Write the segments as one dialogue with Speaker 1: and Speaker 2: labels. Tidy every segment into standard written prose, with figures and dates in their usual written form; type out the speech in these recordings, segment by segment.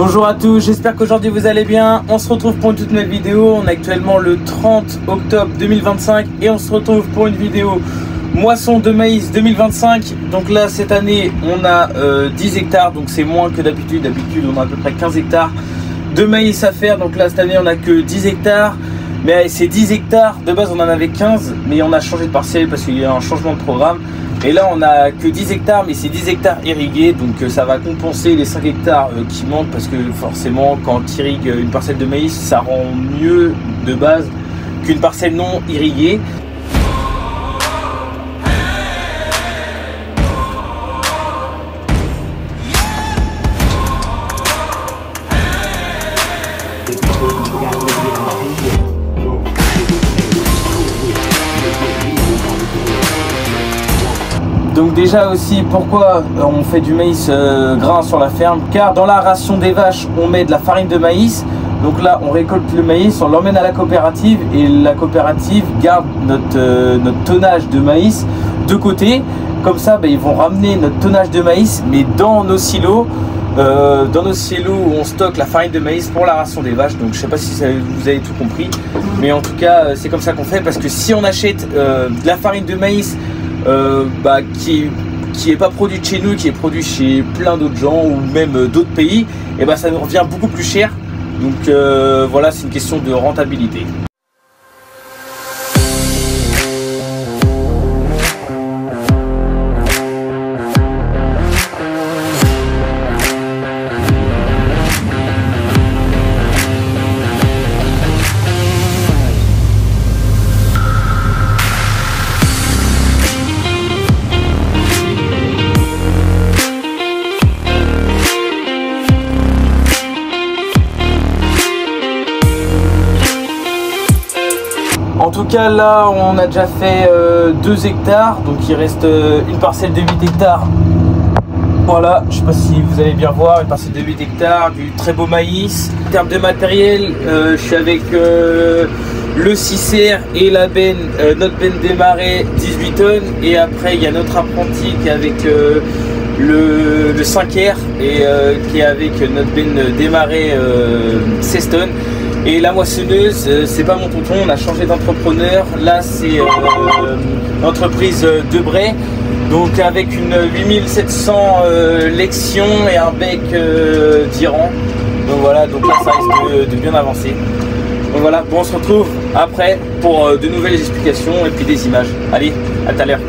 Speaker 1: Bonjour à tous, j'espère qu'aujourd'hui vous allez bien. On se retrouve pour une toute nouvelle vidéo. On est actuellement le 30 octobre 2025 et on se retrouve pour une vidéo moisson de maïs 2025. Donc là cette année on a 10 hectares, donc c'est moins que d'habitude. D'habitude on a à peu près 15 hectares de maïs à faire. Donc là cette année on a que 10 hectares. Mais ces 10 hectares, de base on en avait 15, mais on a changé de parcelle parce qu'il y a un changement de programme. Et là on a que 10 hectares, mais c'est 10 hectares irrigués, donc ça va compenser les 5 hectares qui manquent, parce que forcément quand tu irrigues une parcelle de maïs, ça rend mieux de base qu'une parcelle non irriguée. Donc déjà aussi pourquoi on fait du maïs grain sur la ferme, car dans la ration des vaches on met de la farine de maïs. Donc là on récolte le maïs, on l'emmène à la coopérative et la coopérative garde notre tonnage de maïs de côté. Comme ça ils vont ramener notre tonnage de maïs mais dans nos silos. Où on stocke la farine de maïs pour la ration des vaches. Donc je sais pas si vous avez tout compris, mais en tout cas c'est comme ça qu'on fait, parce que si on achète de la farine de maïs qui est pas produite chez nous, qui est produit chez plein d'autres gens ou même d'autres pays, et ça nous revient beaucoup plus cher. Donc voilà, c'est une question de rentabilité. En tout cas là on a déjà fait 2 hectares, donc il reste une parcelle de 8 hectares. Voilà, je sais pas si vous allez bien voir, une parcelle de 8 hectares, du très beau maïs. En termes de matériel, je suis avec le 6R et la benne, notre benne démarrée 18 tonnes, et après il y a notre apprenti qui est avec le 5R et qui est avec notre benne démarrée 16 tonnes. Et la moissonneuse, c'est pas mon tonton, on a changé d'entrepreneur. Là c'est l'entreprise Debray, donc avec une 8700 Lexion et un bec d'Iran. Donc voilà, donc là ça risque de bien avancer. Donc voilà, bon, on se retrouve après pour de nouvelles explications et puis des images. Allez, à tout à l'heure.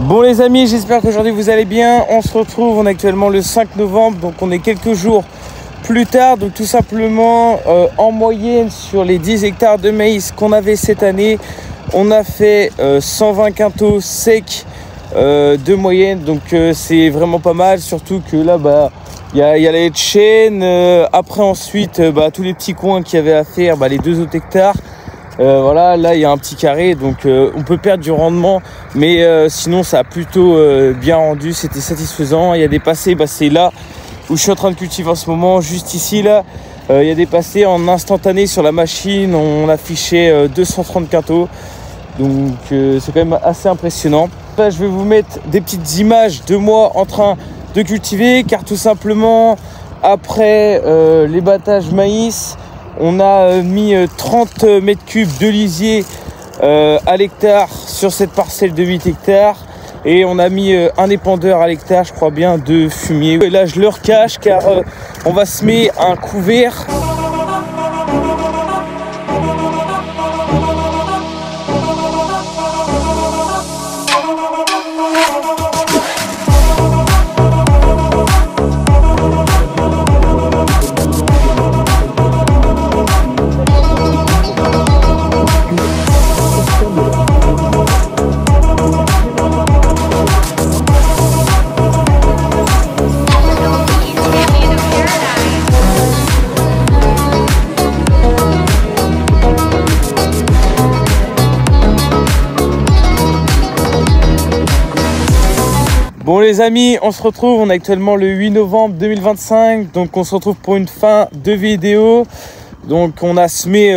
Speaker 1: Bon les amis, j'espère qu'aujourd'hui vous allez bien. On se retrouve, on est actuellement le 5 novembre, donc on est quelques jours plus tard. Donc tout simplement, en moyenne sur les 10 hectares de maïs qu'on avait cette année, on a fait 120 quintaux secs de moyenne. Donc c'est vraiment pas mal, surtout que là il y a la haie de chêne. Après ensuite tous les petits coins qu'il y avait à faire, les 2 autres hectares. Voilà, là il y a un petit carré, donc on peut perdre du rendement, mais sinon ça a plutôt bien rendu, c'était satisfaisant. Il y a des passés, c'est là où je suis en train de cultiver en ce moment, juste ici là, il y a des passés en instantané sur la machine, on affichait 230 quintaux, donc c'est quand même assez impressionnant. Là je vais vous mettre des petites images de moi en train de cultiver, car tout simplement après les battages maïs, on a mis 30 mètres cubes de lisier à l'hectare sur cette parcelle de 8 hectares. Et on a mis un épandeur à l'hectare, je crois bien, de fumier. Et là, je le recache car on va semer un couvert. Bon les amis, on se retrouve, on est actuellement le 8 novembre 2025, donc on se retrouve pour une fin de vidéo. Donc on a semé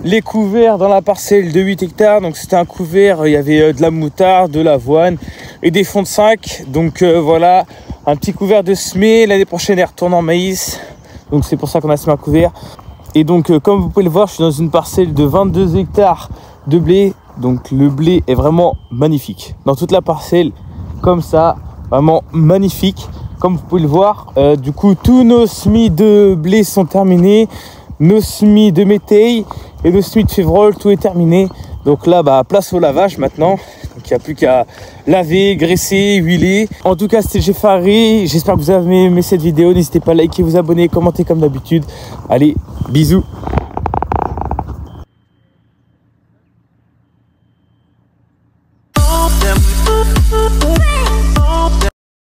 Speaker 1: les couverts dans la parcelle de 8 hectares, donc c'était un couvert, il y avait de la moutarde, de l'avoine et des fonds de 5. Donc voilà, un petit couvert de semé, l'année prochaine il retourne en maïs, donc c'est pour ça qu'on a semé un couvert. Et donc comme vous pouvez le voir, je suis dans une parcelle de 22 hectares de blé, donc le blé est vraiment magnifique. Dans toute la parcelle, comme ça, vraiment magnifique. Comme vous pouvez le voir, du coup tous nos semis de blé sont terminés, nos semis de métail et nos semis de févrole, tout est terminé. Donc là, place au lavage maintenant. Donc il n'y a plus qu'à laver, graisser, huiler. En tout cas, c'était Jeffari. J'espère que vous avez aimé cette vidéo. N'hésitez pas à liker, vous abonner, commenter comme d'habitude. Allez, bisous.